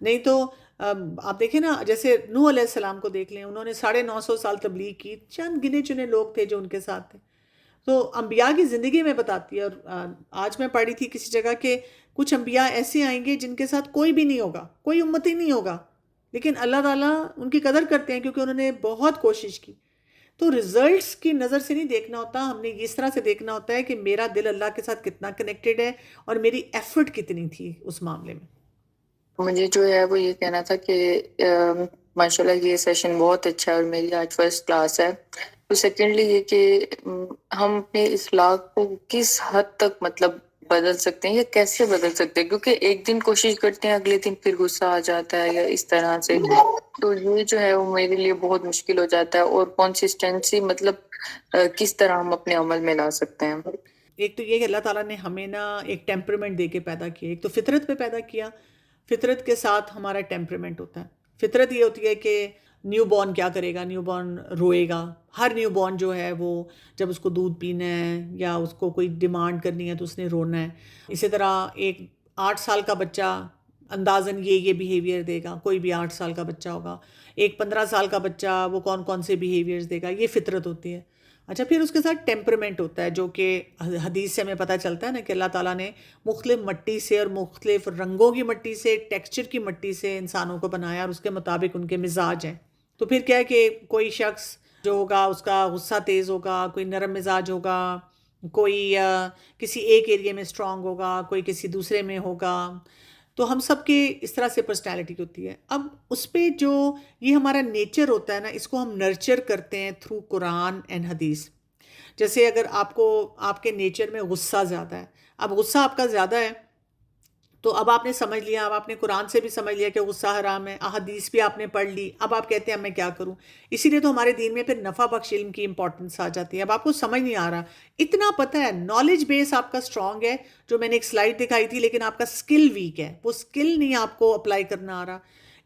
نہیں تو آپ دیکھیں نا، جیسے نوح علیہ السلام کو دیکھ لیں، انہوں نے 950 سال تبلیغ کی، چند گنے چنے لوگ تھے جو ان کے ساتھ تھے. تو انبیاء کی زندگی میں بتاتی ہے. اور آج میں پڑھی تھی کسی جگہ کہ کچھ انبیاء ایسے آئیں گے جن کے ساتھ کوئی بھی نہیں ہوگا، کوئی امتی نہیں ہوگا، لیکن اللہ تعالیٰ ان کی قدر کرتے ہیں کیونکہ انہوں نے بہت کوشش کی. تو ریزلٹس کی نظر سے نہیں دیکھنا ہوتا، ہم نے اس طرح سے دیکھنا ہوتا ہے کہ میرا دل اللہ کے ساتھ کتنا کنیکٹڈ ہے اور میری ایفرٹ کتنی تھی اس معاملے میں. مجھے جو ہے وہ یہ کہنا تھا کہ ماشاءاللہ یہ سیشن بہت اچھا ہے اور میری آج فرسٹ کلاس ہے. تو سیکنڈلی یہ کہ ہم اپنے اخلاق کو کس حد تک مطلب بدل سکتے ہیں یا کیسے بدل سکتے ہیں، کیونکہ ایک دن کوشش کرتے ہیں اگلے دن پھر غصہ آ جاتا ہے یا اس طرح سے. تو یہ جو ہے وہ میرے لیے بہت مشکل ہو جاتا ہے. اور کنسسٹنسی مطلب کس طرح ہم اپنے عمل میں لا سکتے ہیں. ایک تو یہ کہ اللہ تعالیٰ نے ہمیں نا ایک ٹیمپرمنٹ دے کے پیدا کیا. ایک تو فطرت پہ پیدا کیا، فطرت کے ساتھ ہمارا ٹیمپرمنٹ ہوتا ہے. فطرت یہ ہوتی ہے کہ نیو بورن کیا کرے گا، نیو بورن روئے گا. ہر نیو بورن جو ہے وہ جب اس کو دودھ پینا ہے یا اس کو کوئی ڈیمانڈ کرنی ہے تو اس نے رونا ہے. اسی طرح ایک 8 سال کا بچہ اندازاً یہ بیہیویئر دے گا، کوئی بھی 8 سال کا بچہ ہوگا. ایک 15 سال کا بچہ وہ کون سے بیہیویئرز دے گا، یہ فطرت ہوتی ہے. اچھا، پھر اس کے ساتھ ٹیمپرمنٹ ہوتا ہے، جو کہ حدیث سے ہمیں پتہ چلتا ہے نا کہ اللہ تعالیٰ نے مختلف مٹی سے اور مختلف رنگوں کی مٹی سے، ٹیکسچر کی مٹی سے انسانوں کو بنایا، اور اس کے مطابق ان کے مزاج ہیں. تو پھر کیا ہے کہ کوئی شخص جو ہوگا اس کا غصہ تیز ہوگا، کوئی نرم مزاج ہوگا، کوئی کسی ایک ایریے میں اسٹرانگ ہوگا، کوئی کسی دوسرے میں ہوگا. تو ہم سب کے اس طرح سے پرسنالٹی ہوتی ہے. اب اس پہ جو یہ ہمارا نیچر ہوتا ہے نا، اس کو ہم نرچر کرتے ہیں تھرو قرآن اینڈ حدیث. جیسے اگر آپ کے نیچر میں غصہ زیادہ ہے، اب غصہ آپ کا زیادہ ہے تو اب آپ نے سمجھ لیا, اب آپ نے قرآن سے بھی سمجھ لیا کہ غصہ حرام ہے, احادیث بھی آپ نے پڑھ لی, اب آپ کہتے ہیں اب میں کیا کروں. اسی لیے تو ہمارے دین میں پھر نفع بخش علم کی امپورٹنس آ جاتی ہے. اب آپ کو سمجھ نہیں آ رہا, اتنا پتہ ہے, نالج بیس آپ کا اسٹرانگ ہے, جو میں نے ایک سلائڈ دکھائی تھی, لیکن آپ کا اسکل ویک ہے, وہ اسکل نہیں آپ کو اپلائی کرنا آ رہا.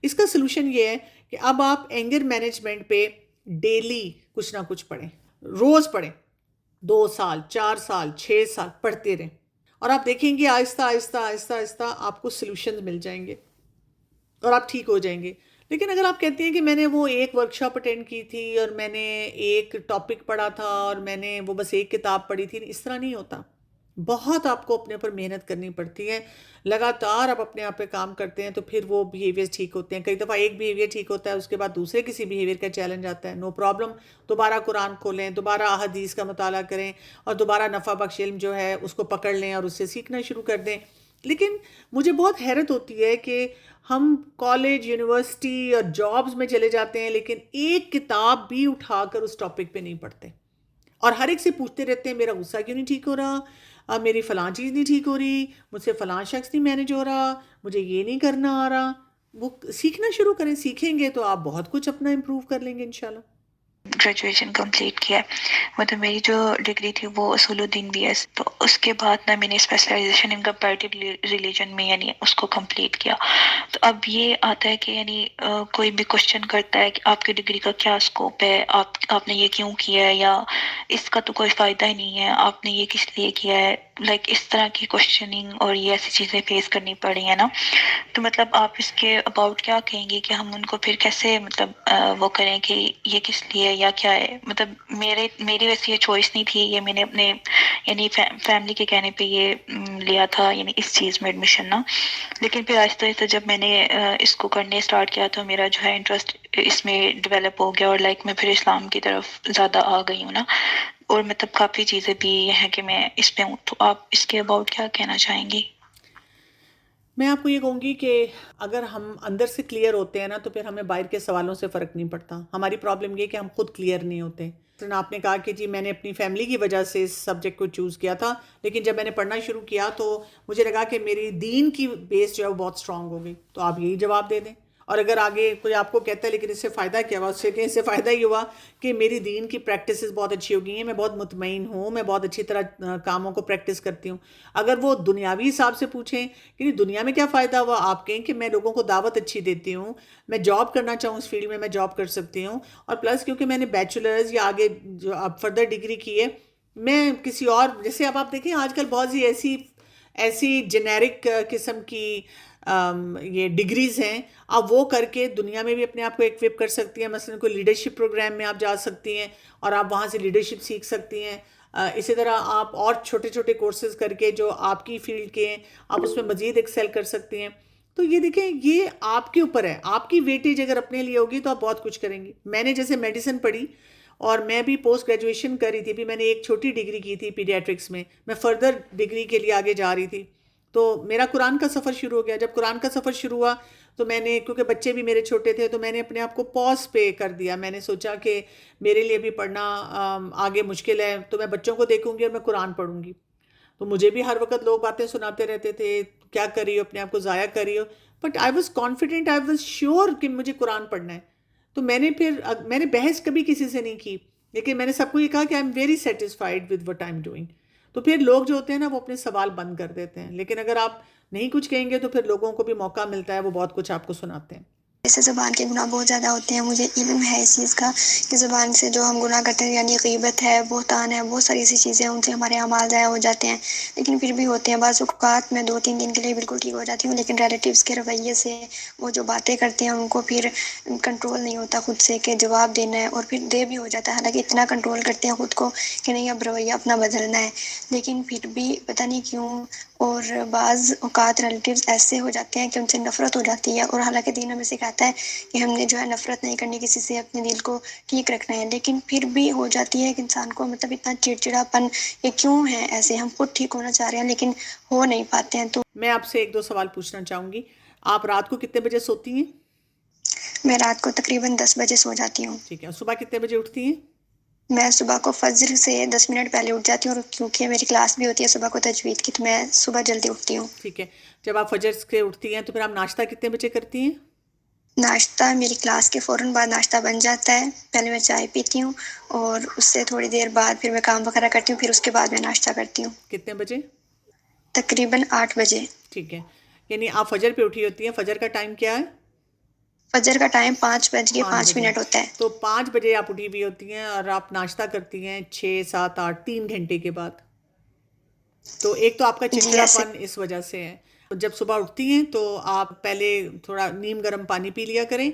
اس کا سلوشن یہ ہے کہ اب آپ اینگر مینجمنٹ پہ ڈیلی کچھ نہ کچھ پڑھیں, روز پڑھیں, 2 سال 4 سال 6 سال پڑھتے رہیں, اور آپ دیکھیں گے آہستہ آہستہ آہستہ آہستہ آپ کو سلوشنز مل جائیں گے اور آپ ٹھیک ہو جائیں گے. لیکن اگر آپ کہتے ہیں کہ میں نے وہ ایک ورک شاپ اٹینڈ کی تھی اور میں نے ایک ٹاپک پڑھا تھا اور میں نے وہ بس ایک کتاب پڑھی تھی, اس طرح نہیں ہوتا. بہت آپ کو اپنے اوپر محنت کرنی پڑتی ہے, لگاتار آپ اپنے آپ پہ کام کرتے ہیں تو پھر وہ بیہیویئر ٹھیک ہوتے ہیں. کئی دفعہ ایک بیہیویئر ٹھیک ہوتا ہے, اس کے بعد دوسرے کسی بیہیویئر کا چیلنج آتا ہے, نو پرابلم, دوبارہ قرآن کھولیں, دوبارہ احادیث کا مطالعہ کریں اور دوبارہ نفع بخش علم جو ہے اس کو پکڑ لیں اور اس سے سیکھنا شروع کر دیں. لیکن مجھے بہت حیرت ہوتی ہے کہ ہم کالج, یونیورسٹی اور جابز میں چلے جاتے ہیں, لیکن ایک کتاب بھی اٹھا کر اس ٹاپک پہ نہیں پڑھتے, اور ہر ایک سے پوچھتے رہتے ہیں میرا غصہ کیوں نہیں ٹھیک ہو رہا, میری فلاں چیز نہیں ٹھیک ہو رہی, مجھ سے فلاں شخص نہیں مینیج ہو رہا, مجھے یہ نہیں کرنا آ رہا. وہ سیکھنا شروع کریں, سیکھیں گے تو آپ بہت کچھ اپنا امپروو کر لیں گے انشاءاللہ. گریجویشن کمپلیٹ کیا, مطلب میری جو ڈگری تھی وہ اصول الدین بی ایس, تو اس کے بعد میں نے اسپیشلائزیشن ان کمپیریٹیو ریلیجن میں یعنی اس کو کمپلیٹ کیا. تو اب یہ آتا ہے کہ یعنی کوئی بھی کوشچن کرتا ہے کہ آپ کی ڈگری کا کیا اسکوپ ہے, آپ نے یہ کیوں کیا ہے, یا اس کا تو کوئی فائدہ ہی نہیں ہے, آپ نے یہ کس لیے کیا ہے, لائک اس طرح کی کوشچننگ اور یہ ایسی چیزیں فیس کرنی پڑی ہیں نا. تو مطلب آپ اس کے اباؤٹ کیا کہیں گے کہ ہم ان کو پھر کیسے مطلب وہ کریں کہ یہ کس لیے یا کیا ہے. مطلب میری ویسے یہ چوائس نہیں تھی, یہ میں نے اپنے یعنی فیملی کے کہنے پہ یہ لیا تھا یعنی اس چیز میں ایڈمیشن نا. لیکن پھر آہستہ آہستہ جب میں نے اس کو کرنے اسٹارٹ کیا تو میرا جو ہے انٹرسٹ اس میں ڈیولپ ہو گیا, اور لائک میں پھر اسلام کی طرف زیادہ آ گئی ہوں نا, اور مطلب کافی چیزیں بھی ہیں کہ میں اس پہ ہوں. تو آپ اس کے اباؤٹ کیا کہنا چاہیں گی؟ میں آپ کو یہ کہوں گی کہ اگر ہم اندر سے کلیئر ہوتے ہیں نا تو پھر ہمیں باہر کے سوالوں سے فرق نہیں پڑتا. ہماری پرابلم یہ کہ ہم خود کلیئر نہیں ہوتے. آپ نے کہا کہ جی میں نے اپنی فیملی کی وجہ سے اس سبجیکٹ کو چوز کیا تھا, لیکن جب میں نے پڑھنا شروع کیا تو مجھے لگا کہ میری دین کی بیس جو ہے وہ بہت اسٹرانگ ہو گئی. تو آپ یہی جواب دے دیں. اور اگر آگے کوئی آپ کو کہتا ہے لیکن اس سے فائدہ کیا ہوا, اس سے کہ اس سے فائدہ یہ ہوا کہ میری دین کی پریکٹسز بہت اچھی ہو گئی ہیں, میں بہت مطمئن ہوں, میں بہت اچھی طرح کاموں کو پریکٹس کرتی ہوں. اگر وہ دنیاوی حساب سے پوچھیں کہ دنیا میں کیا فائدہ ہوا, آپ کہیں کہ میں لوگوں کو دعوت اچھی دیتی ہوں, میں جاب کرنا چاہوں اس فیلڈ میں جاب کر سکتی ہوں, اور پلس کیونکہ میں نے بیچلرز یا آگے جو اب فردر ڈگری کی ہے, میں کسی اور جیسے اب آپ دیکھیں آج کل بہت سی ایسی جنیرک قسم کی یہ ڈگریز ہیں, آپ وہ کر کے دنیا میں بھی اپنے آپ کو ایکوپ کر سکتی ہیں. مثلا کوئی لیڈرشپ پروگرام میں آپ جا سکتی ہیں اور آپ وہاں سے لیڈرشپ سیکھ سکتی ہیں. اسی طرح آپ اور چھوٹے چھوٹے کورسز کر کے جو آپ کی فیلڈ کے ہیں آپ اس میں مزید ایکسیل کر سکتی ہیں. تو یہ دیکھیں یہ آپ کے اوپر ہے, آپ کی ویٹیج اگر اپنے لیے ہوگی تو آپ بہت کچھ کریں گی. میں نے جیسے میڈیسن پڑھی اور میں بھی پوسٹ گریجویشن کر رہی تھی, بھی میں نے ایک چھوٹی ڈگری کی تھی پیڈیاٹرکس میں فردر ڈگری کے لیے آگے جا رہی تھی. تو میرا قرآن کا سفر شروع ہو گیا. جب قرآن کا سفر شروع ہوا تو میں نے, کیونکہ بچے بھی میرے چھوٹے تھے, تو میں نے اپنے آپ کو پاز پہ کر دیا. میں نے سوچا کہ میرے لیے بھی پڑھنا آگے مشکل ہے, تو میں بچوں کو دیکھوں گی اور میں قرآن پڑھوں گی. تو مجھے بھی ہر وقت لوگ باتیں سناتے رہتے تھے, کیا کر رہی ہو, اپنے آپ کو ضائع کر رہی ہو. But I was confident, I was sure کہ مجھے قرآن پڑھنا ہے. تو میں نے بحث کبھی کسی سے نہیں کی, لیکن میں نے سب کو یہ کہا کہ I am very satisfied with what I am doing. تو پھر لوگ جو ہوتے ہیں نا وہ اپنے سوال بند کر دیتے ہیں, لیکن اگر آپ نہیں کچھ کہیں گے تو پھر لوگوں کو بھی موقع ملتا ہے, وہ بہت کچھ آپ کو سناتے ہیں. اس سے زبان کے گناہ بہت زیادہ ہوتے ہیں. مجھے علم ہے اس چیز کا کہ زبان سے جو ہم گناہ کرتے ہیں یعنی غیبت ہے, بہتان ہے, بہت ساری ایسی چیزیں ہیں, ان سے ہمارے اعمال ضائع ہو جاتے ہیں. لیکن پھر بھی ہوتے ہیں بعض اوقات میں 2-3 دن کے لیے بالکل ٹھیک ہو جاتی ہوں, لیکن ریلیٹیوز کے رویے سے وہ جو باتیں کرتے ہیں ان کو پھر کنٹرول نہیں ہوتا خود سے کہ جواب دینا ہے, اور پھر دے بھی ہو جاتا ہے. حالانکہ اتنا کنٹرول کرتے ہیں خود کو کہ نہیں اب رویہ اپنا بدلنا ہے, لیکن پھر بھی پتہ نہیں کیوں. اور بعض اوقات ریلیٹیوز ایسے ہو جاتے ہیں کہ ان سے نفرت ہو جاتی ہے, اور حالانکہ دین ہمیں سکھاتا ہے کہ ہم نے جو ہے نفرت نہیں کرنی کسی سے, اپنے دل کو ٹھیک رکھنا ہے. لیکن پھر بھی ہو جاتی ہے کہ انسان کو مطلب اتنا چڑچڑاپن, یہ کیوں ہے ایسے, ہم خود ٹھیک ہونا چاہ رہے ہیں لیکن ہو نہیں پاتے ہیں. تو میں آپ سے 1-2 سوال پوچھنا چاہوں گی. آپ رات کو کتنے بجے سوتی ہیں؟ میں رات کو تقریباً 10 بجے سو جاتی ہوں. ٹھیک ہے. اور صبح کتنے بجے اٹھتی ہیں؟ میں صبح کو فجر سے 10 منٹ پہلے اٹھ جاتی ہوں، اور کیونکہ میری کلاس بھی ہوتی ہے صبح کو تجوید کی، تو میں صبح جلدی اٹھتی ہوں۔ ٹھیک ہے، جب آپ فجر سے اٹھتی ہیں تو پھر آپ ناشتہ کتنے بجے کرتی ہیں؟ ناشتہ میری کلاس کے فوراً بعد ناشتہ بن جاتا ہے، پہلے میں چائے پیتی ہوں اور اس سے تھوڑی دیر بعد پھر میں کام وغیرہ کرتی ہوں، پھر اس کے بعد میں ناشتہ کرتی ہوں، کتنے بجے؟ تقریباً 8 بجے۔ ٹھیک ہے، یعنی آپ فجر پہ اٹھی ہوتی ہیں، فجر کا ٹائم کیا ہے؟ فجر کا ٹائم 5:05 بجے ہوتا ہے۔ تو 5 بجے آپ اٹھی ہوئی ہوتی ہیں اور آپ ناشتہ کرتی ہیں 6 7 8 3 گھنٹے کے بعد، تو ایک تو آپ کا جی ایسے چڑچڑاپن اس وجہ سے ہے۔ جب صبح اٹھتی ہیں تو آپ پہلے تھوڑا نیم گرم پانی پی لیا کریں،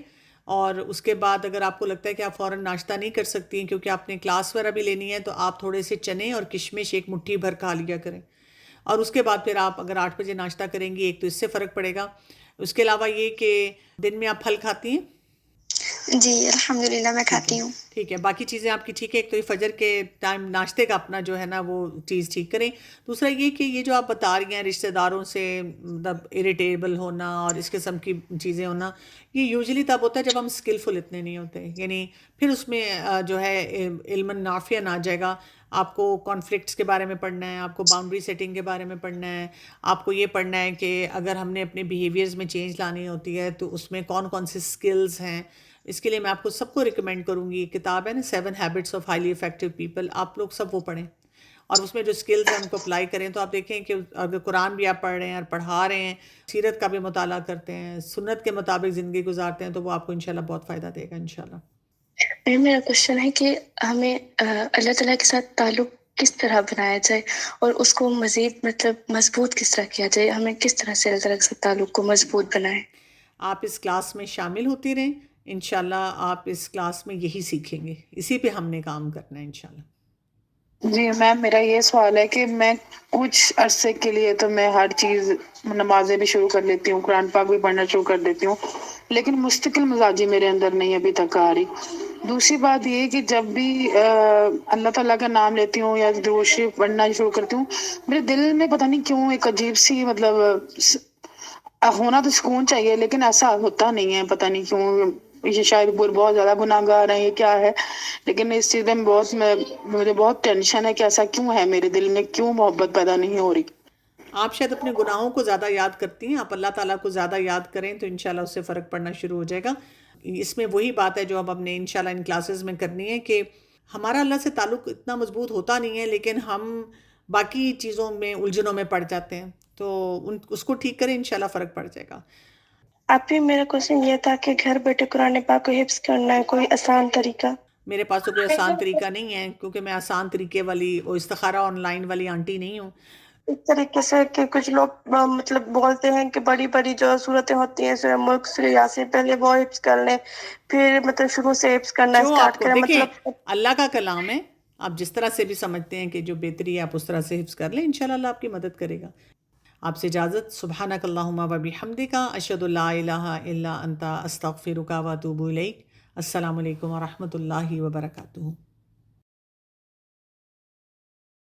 اور اس کے بعد اگر آپ کو لگتا ہے کہ آپ فوراً ناشتہ نہیں کر سکتی ہیں کیونکہ آپ نے کلاس وغیرہ بھی لینی ہے، تو آپ تھوڑے سے چنے اور کشمش ایک مٹھی بھر کھا لیا کریں، اور اس کے بعد پھر آپ اگر 8 بجے ناشتہ کریں گی ایک تو اس سے فرق پڑے گا۔ اس کے علاوہ یہ کہ دن میں آپ پھل کھاتی ہیں؟ جی الحمدللہ میں ٹھیک ہے، کھاتی ہوں۔ ٹھیک ہے، باقی چیزیں آپ کی ٹھیک ہے۔ ایک تو یہ فجر کے ٹائم ناشتے کا اپنا جو ہے نا وہ چیز ٹھیک کریں۔ دوسرا یہ کہ یہ جو آپ بتا رہی ہیں رشتہ داروں سے مطلب اریٹیبل ہونا اور اس قسم کی چیزیں ہونا، یہ یوزلی تب ہوتا ہے جب ہم اسکلفل اتنے نہیں ہوتے، یعنی پھر اس میں جو ہے علم نافع نہ آ جائے گا۔ آپ کو کانفلکٹس کے بارے میں پڑھنا ہے، آپ کو باؤنڈری سیٹنگ کے بارے میں پڑھنا ہے، آپ کو یہ پڑھنا ہے کہ اگر ہم نے اپنے بیہیویئرز میں چینج لانی ہوتی ہے تو اس میں کون کون سے اسکلز ہیں۔ اس کے لیے میں آپ کو سب کو ریکمینڈ کروں گی، یہ کتاب ہے نا 7 habits of highly effective people, آپ لوگ سب وہ پڑھیں اور اس میں جو اسکلز ہیں ان کو اپلائی کریں، تو آپ دیکھیں کہ اگر قرآن بھی آپ پڑھ رہے ہیں اور پڑھا رہے ہیں، سیرت کا بھی مطالعہ کرتے ہیں، سنت کے مطابق زندگی گزارتے ہیں، تو وہ آپ کو انشاءاللہ بہت فائدہ دے گا انشاءاللہ۔ میرا کوشچن ہے کہ ہمیں اللہ تعالیٰ کے ساتھ تعلق کس طرح بنایا جائے اور اس کو مزید مطلب مضبوط کس طرح کیا جائے، ہمیں کس طرح سے اللہ تعالیٰ کے ساتھ تعلق کو مضبوط بنائیں؟ آپ اس کلاس میں شامل ہوتی رہیں، انشاءاللہ آپ اس کلاس میں یہی سیکھیں گے، اسی پہ ہم نے کام کرنا ہے انشاءاللہ۔ جی میم، میرا یہ سوال ہے کہ میں کچھ عرصے کے لیے تو میں ہر چیز نمازیں بھی شروع کر لیتی ہوں، قرآن پاک بھی پڑھنا شروع کر دیتی ہوں، لیکن مستقل مزاجی میرے اندر نہیں ابھی تک آ رہی۔ دوسری بات یہ کہ جب بھی اللہ تعالیٰ کا نام لیتی ہوں یا درود شریف پڑھنا شروع کرتی ہوں، میرے دل میں پتہ نہیں کیوں ایک عجیب سی مطلب ہونا تو سکون چاہیے، لیکن ایسا ہوتا نہیں ہے، پتہ نہیں کیوں۔ یہ شاید بہت زیادہ گناہ گار ہیں، یہ کیا ہے، لیکن اس چیز میں مجھے بہت ٹینشن ہے کہ ایسا کیوں ہے، میرے دل میں کیوں محبت پیدا نہیں ہو رہی۔ آپ شاید اپنے گناہوں کو زیادہ یاد کرتی ہیں، آپ اللہ تعالیٰ کو زیادہ یاد کریں تو انشاءاللہ اس سے فرق پڑنا شروع ہو جائے گا۔ اس میں وہی بات ہے جو اب ہم نے انشاءاللہ ان کلاسز میں کرنی ہے کہ ہمارا اللہ سے تعلق اتنا مضبوط ہوتا نہیں ہے، لیکن ہم باقی چیزوں میں الجھنوں میں پڑ جاتے ہیں، تو اس کو ٹھیک کریں، انشاءاللہ فرق پڑ جائے گا۔ آپ ہی میرا کوشچن یہ تھا کہ گھر بیٹھے قرآن پاک کو حفظ کرنا ہے کوئی آسان طریقہ؟ میرے پاس تو کوئی آسان طریقہ نہیں ہے، کیونکہ میں آسان طریقے والی وہ استخارہ آن لائن والی آنٹی نہیں ہوں۔ اس طریقے سے کہ کچھ لوگ مطلب بولتے ہیں کہ بڑی بڑی جو صورتیں ہوتی ہیں سورہ ملک سورہ یاسین پہلے وہ حفظ کر لیں، پھر مطلب شروع سے حفظ کرنا جو آپ اسٹارٹ کو کریں، دیکھیں مطلب اللہ کا کلام ہے، آپ جس طرح سے بھی سمجھتے ہیں کہ جو بہتری ہے آپ اس طرح سے حفظ کر لیں، انشاءاللہ اللہ آپ کی مدد کرے گا۔ آپ سے اجازت، سبحانک اللہم و بحمدک، اشہد ان لا الہ الا انت، استغفرک و اتوب الیک۔ السلام علیکم ورحمۃ اللہ وبرکاتہ۔